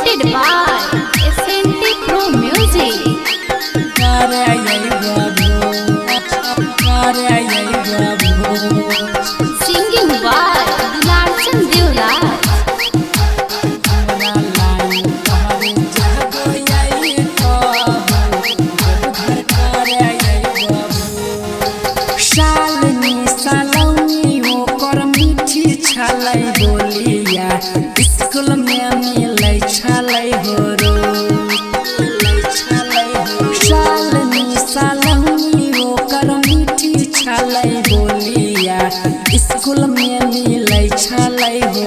presented by SNT Pro Music. Singing by Larsen Devraj. बोलिया school में मिलै छलै हो सालनी सालनी ओकर मीठी छलै बोलिया स्कूल में मिलै छलै हो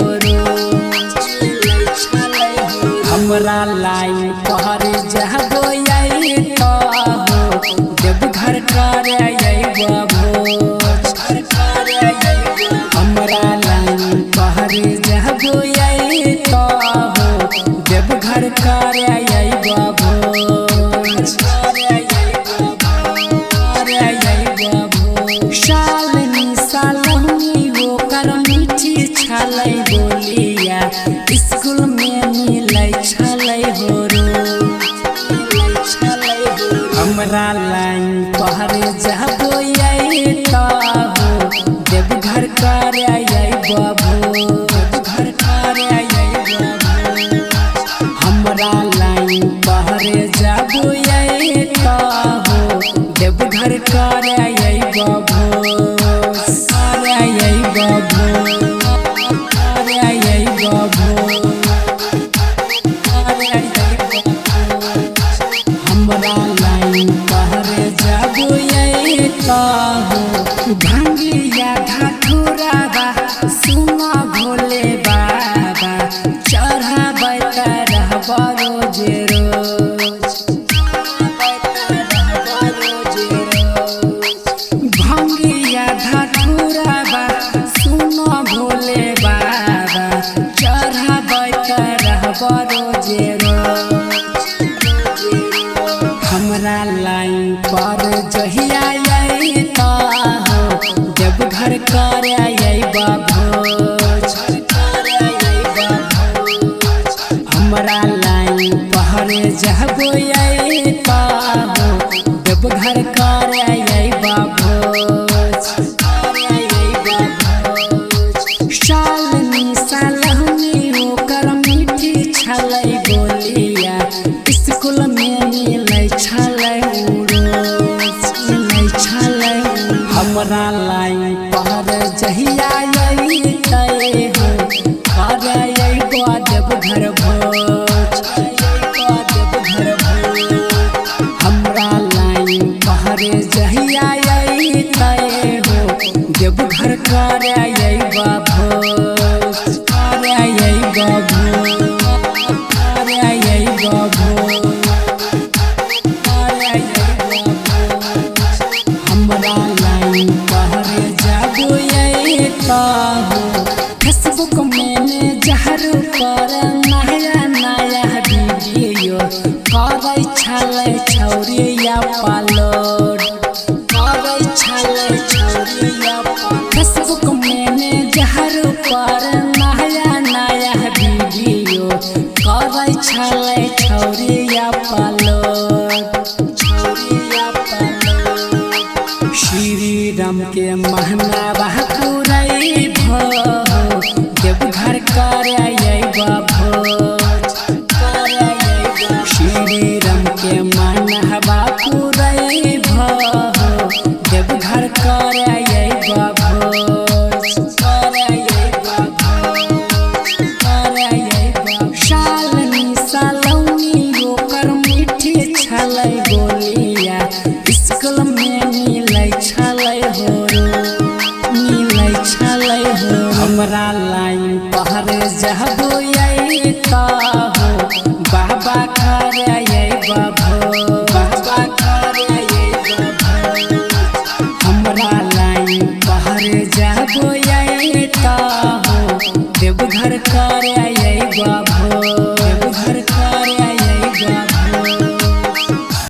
हमरा लाइन पर जहबो तो देवघर करे भोज हमरा लाइन पर जहबो तो देवघर करे भोज सालनी सालनी ओकर मीठी छलै बोलिया स्कूल में मिलै छलै हो हमरा लाइन पर जहबो तो देवघर करे भोज हमरा लाइन पर जहबो तो देवघर करे भोज हमरा लाइन पर जबो भंगिया घाटुरा सुना भोले बाबा चढ़ाबै रहबो रोज भंगिया घाटुरा सुना भोले बाबा चढ़ाबै रहबो रोज हमरा लाइन पर जहिया देवघर करे भोज हमरा लाइन पर जहबो देवघर करे भोज सालनी सालनी ओकर मीठी छलै बोलिया स्कूल में मिलै छलै हमरा लाइन पर जहिया देवघर भोज हमरा लाइन पर जहिया देवघर करे भोज हमरा लाइन पर जबो फेसबुक में जहर पर नया नया वीडियो करै छलै छौरिया अपलोड फेसबुक में जहर पर नया नया वीडियो करै छलै छौरिया अपलोड श्री राम के महना बहपुरै देवघर करे भोज श्री राम के महना बहपुरै देवघर करे भोज सालनी सालनी ओकर मीठी छलै बोलिया स्कूल में मिलै छलै हो हमरा लाइन पर जहबो तो बाबा करे